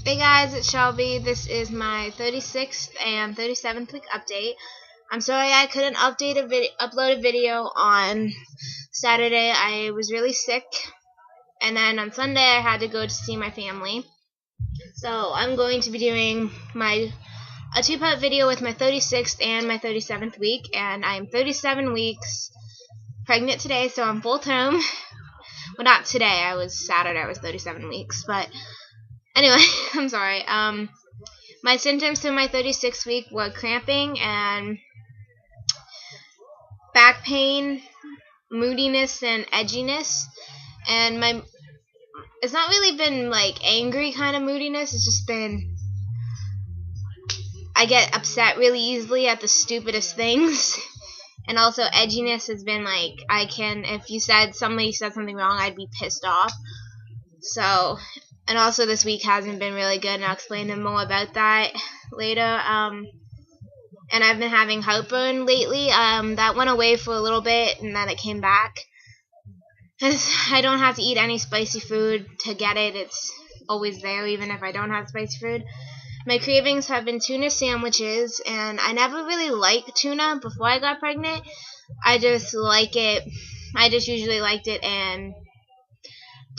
Hey guys, it's Shelby. This is my 36th and 37th week update. I'm sorry I couldn't upload a video on Saturday. I was really sick, and then on Sunday I had to go to see my family. So I'm going to be doing a two-part video with my 36th and my 37th week, and I'm 37 weeks pregnant today, so I'm full term. Well, not today. Saturday. I was 37 weeks, but anyway, I'm sorry. My symptoms for my 36th week were cramping and back pain, moodiness, and edginess. And it's not really been like angry kind of moodiness. It's just been, I get upset really easily at the stupidest things. And also edginess has been like, if somebody said something wrong, I'd be pissed off. So, and also this week hasn't been really good, and I'll explain more about that later. And I've been having heartburn lately. That went away for a little bit, and then it came back. I don't have to eat any spicy food to get it. It's always there, even if I don't have spicy food. My cravings have been tuna sandwiches, and I never really liked tuna before I got pregnant. I just usually liked it in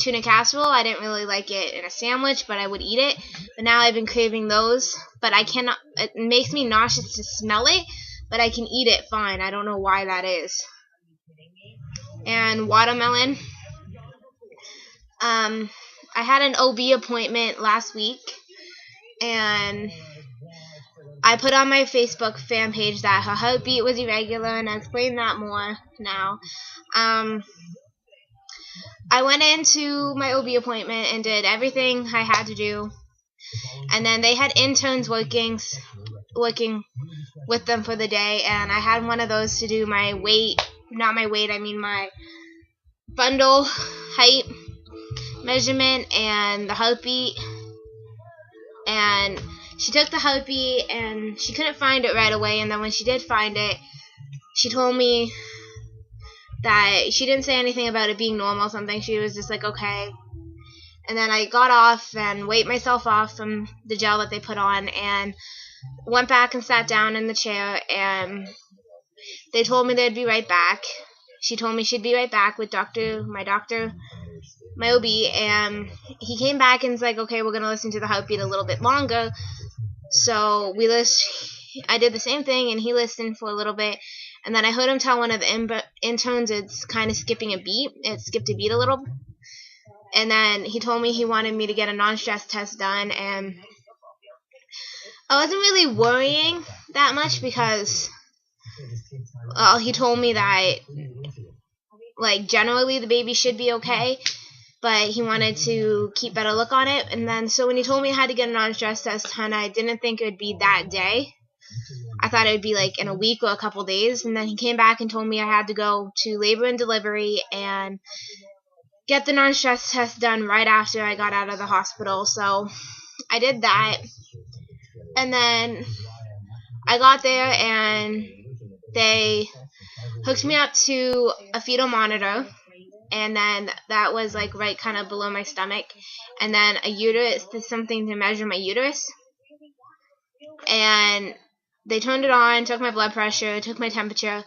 tuna casserole. I didn't really like it in a sandwich, but I would eat it. But now I've been craving those, but I cannot. It makes me nauseous to smell it, but I can eat it fine. I don't know why that is. And watermelon. I had an OB appointment last week, and I put on my Facebook fan page that her heartbeat was irregular, and I'll explain that more now. I went into my OB appointment and did everything I had to do, and then they had interns working with them for the day, and I had one of those to do my bundle height measurement and the heartbeat. And she took the heartbeat, and she couldn't find it right away, and then when she did find it, she told me that she didn't say anything about it being normal or something. She was just like, okay. And then I got off and weighed myself off from the gel that they put on, and went back and sat down in the chair, and they told me they'd be right back. She told me she'd be right back with my OB, and he came back and was like, okay, we're going to listen to the heartbeat a little bit longer. So I did the same thing, and he listened for a little bit, and then I heard him tell one of the interns it's kind of skipping a beat. It skipped a beat a little. And then he told me he wanted me to get a non-stress test done, and I wasn't really worrying that much because he told me that generally the baby should be okay, but he wanted to keep better look on it. And then so when he told me I had to get a non-stress test done, I didn't think it would be that day. I thought it would be in a week or a couple days. And then he came back and told me I had to go to labor and delivery and get the non-stress test done right after I got out of the hospital. So I did that. And then I got there, and they hooked me up to a fetal monitor. And then that was right kind of below my stomach. And then a uterus, something to measure my uterus. And they turned it on, took my blood pressure, took my temperature,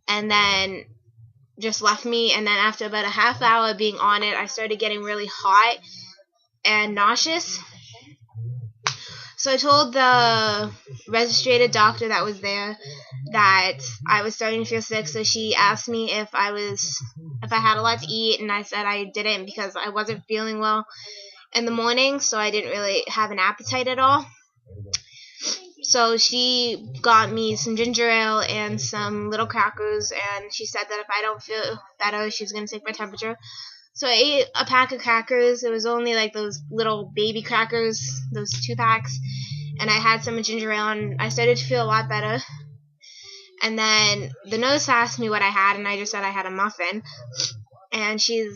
and then just left me. And then after about a half hour being on it, I started getting really hot and nauseous. So I told the registered doctor that was there that I was starting to feel sick. So she asked me if I had a lot to eat, and I said I didn't because I wasn't feeling well in the morning, so I didn't really have an appetite at all. So she got me some ginger ale and some little crackers, and she said that if I don't feel better, she was going to take my temperature. So I ate a pack of crackers. It was only those little baby crackers, those 2 packs, and I had some ginger ale, and I started to feel a lot better. And then the nurse asked me what I had, and I just said I had a muffin. And she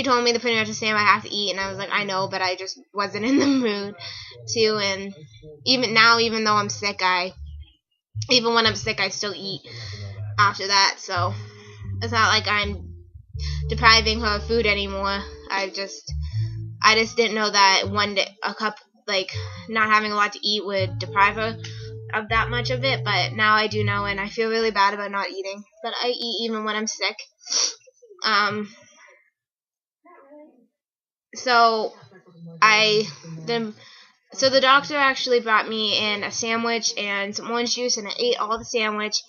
told me the pretty much the same I have to eat, and I was like, I know, but I just wasn't in the mood to. And even now, even though I'm sick, even when I'm sick, I still eat after that. So it's not like I'm depriving her of food anymore. I just didn't know that one day not having a lot to eat would deprive her of that much of it, but now I do know, and I feel really bad about not eating. But I eat even when I'm sick. So the doctor actually brought me in a sandwich and some orange juice, and I ate all the sandwich.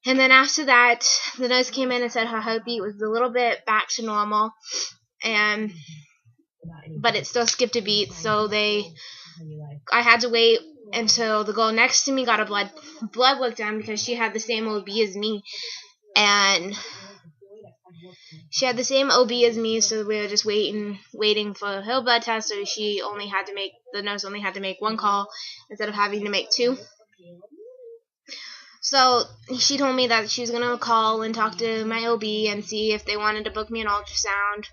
And then after that, the nurse came in and said her heartbeat was a little bit back to normal, but it still skipped a beat. So I had to wait until the girl next to me got a blood work done, because she had the same OB as me, and she had the same OB as me, so we were just waiting for her blood test. So the nurse only had to make one call instead of having to make two. So she told me that she was gonna call and talk to my OB and see if they wanted to book me an ultrasound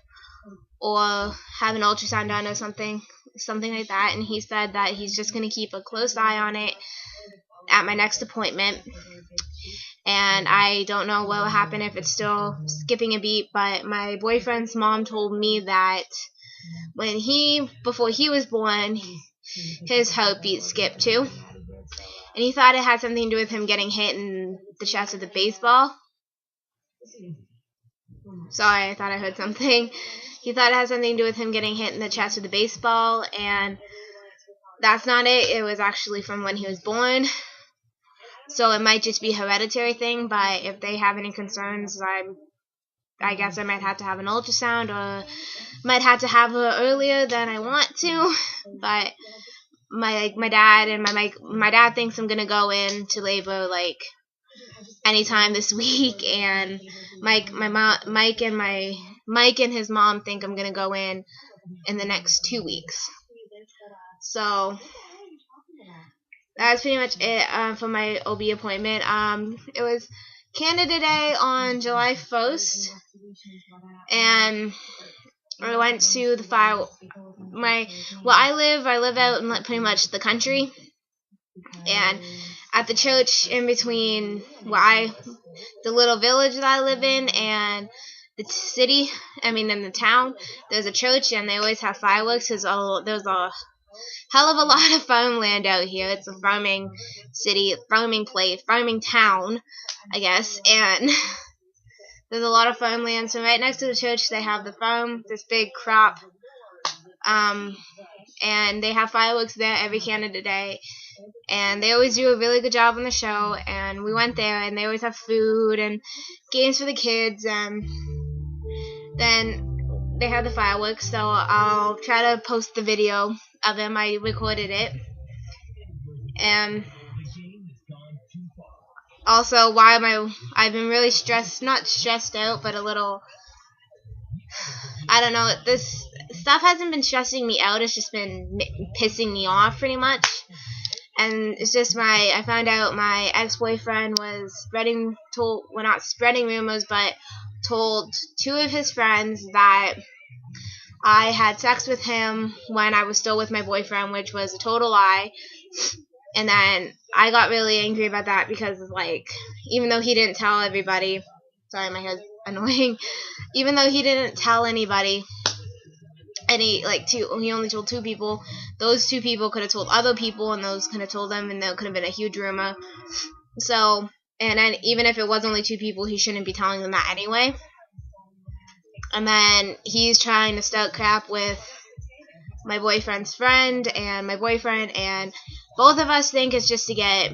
or have an ultrasound done or something like that. And he said that he's just gonna keep a close eye on it at my next appointment. And I don't know what will happen if it's still skipping a beat, but my boyfriend's mom told me that before he was born, his heartbeat skipped too. And he thought it had something to do with him getting hit in the chest with a baseball. Sorry, I thought I heard something. He thought it had something to do with him getting hit in the chest with a baseball, and that's not it. It was actually from when he was born. So it might just be a hereditary thing, but if they have any concerns, I guess I might have to have an ultrasound, or might have to have her earlier than I want to. But my dad thinks I'm gonna go into labor anytime this week, and Mike and his mom think I'm gonna go in the next 2 weeks. So that's pretty much it for my OB appointment. It was Canada Day on July 1st, and I went to the fire. I live out in pretty much the country, and at the church in between the little village that I live in and the city, in the town, there's a church, and they always have fireworks. There's a hell of a lot of farmland out here. It's a farming city, farming town, I guess, and there's a lot of farmland. So right next to the church, they have the farm, this big crop, and they have fireworks there every Canada Day, and they always do a really good job on the show. And we went there, and they always have food and games for the kids, and then they have the fireworks. So I'll try to post the video of them. I recorded it. And also, I've been really not stressed out, but a little, I don't know, this stuff hasn't been stressing me out, it's just been pissing me off pretty much. And it's just I found out my ex-boyfriend was not spreading rumors, but told two of his friends that I had sex with him when I was still with my boyfriend, which was a total lie. And then I got really angry about that, because even though he didn't tell everybody, sorry, my hair's annoying, even though he didn't tell anybody, and he only told two people, those two people could have told other people, and those could have told them, and there could have been a huge rumor. So, and then even if it was only two people, he shouldn't be telling them that anyway. And then he's trying to start crap with my boyfriend's friend and my boyfriend, and both of us think it's just to get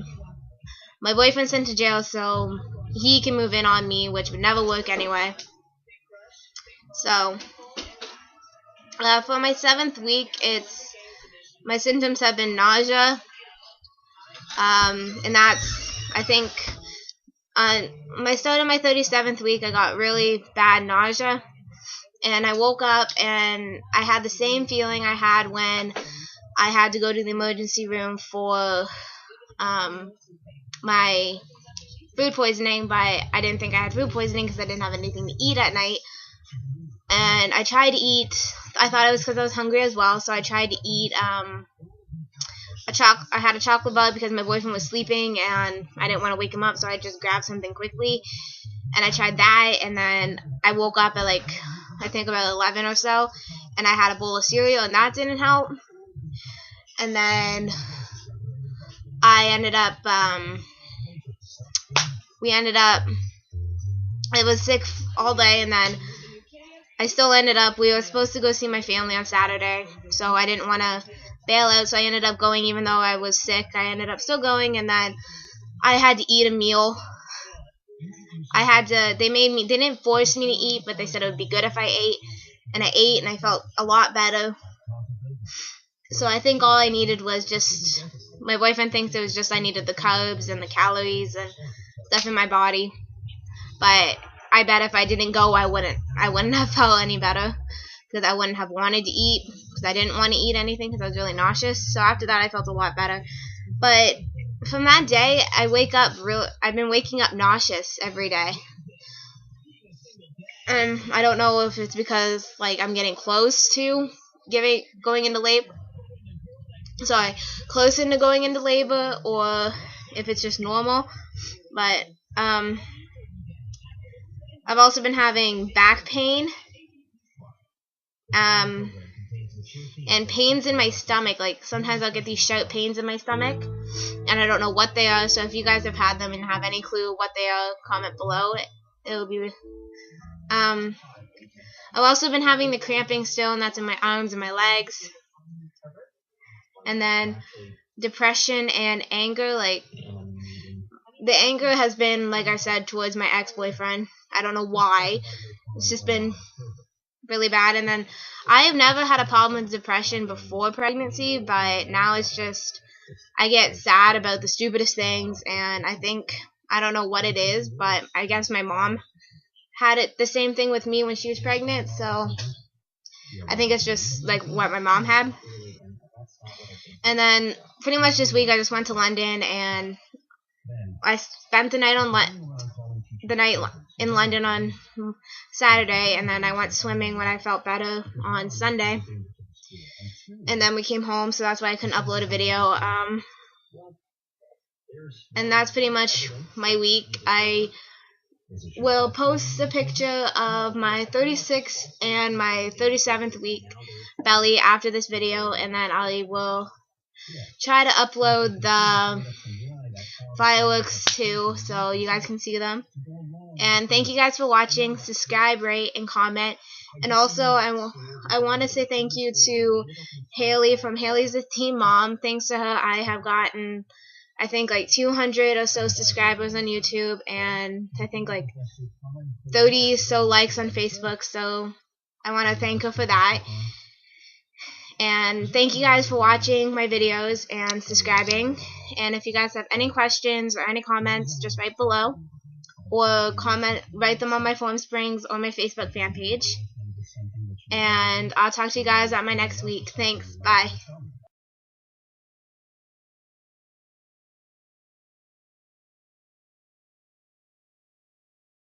my boyfriend sent to jail so he can move in on me, which would never work anyway. So for my 7th week, my symptoms have been nausea, and that's, I think, on my start of my 37th week, I got really bad nausea, and I woke up and I had the same feeling I had when I had to go to the emergency room for my food poisoning, but I didn't think I had food poisoning because I didn't have anything to eat at night. And I tried to eat, I thought it was because I was hungry as well, so I tried to eat I had a chocolate bar because my boyfriend was sleeping and I didn't want to wake him up, so I just grabbed something quickly, and I tried that, and then I woke up at I think about 11 or so, and I had a bowl of cereal, and that didn't help. And then I ended up, I was sick all day, and then I still ended up, we were supposed to go see my family on Saturday, so I didn't want to bail out, so I ended up going even though I was sick. I ended up still going, and then I had to eat a meal. They didn't force me to eat, but they said it would be good if I ate, and I ate, and I felt a lot better. So I think all I needed was just, my boyfriend thinks it was just I needed the carbs and the calories and stuff in my body. But I bet if I didn't go, I wouldn't have felt any better, because I wouldn't have wanted to eat, because I didn't want to eat anything because I was really nauseous. So after that, I felt a lot better. But from that day, I've been waking up nauseous every day. And I don't know if it's because I'm getting close to going into labor. Sorry, close into going into labor, or if it's just normal. But I've also been having back pain, and pains in my stomach. Sometimes I'll get these sharp pains in my stomach, and I don't know what they are. So if you guys have had them and have any clue what they are, comment below. It will be. I've also been having the cramping still, and that's in my arms and my legs. And then depression and anger. The anger has been, like I said, towards my ex-boyfriend. I don't know why. It's just been really bad. And then I have never had a problem with depression before pregnancy, but now it's just, I get sad about the stupidest things, and I don't know what it is, but I guess my mom had the same thing with me when she was pregnant, so I think it's just what my mom had. And then pretty much this week I just went to London, and I spent the night in London on Saturday, and then I went swimming when I felt better on Sunday. And then we came home, so that's why I couldn't upload a video. And that's pretty much my week. I will post a picture of my 36th and my 37th week belly after this video, and then I will try to upload the fireworks too, so you guys can see them. And thank you guys for watching. Subscribe, rate, and comment. And also, I want to say thank you to Haley from Haley's the Teen Mom. Thanks to her, I have gotten, I think, 200 or so subscribers on YouTube, and I think 30 so likes on Facebook. So I want to thank her for that. And thank you guys for watching my videos and subscribing. And if you guys have any questions or any comments, just write below, or write them on my Form Springs or my Facebook fan page. And I'll talk to you guys at my next week. Thanks. Bye.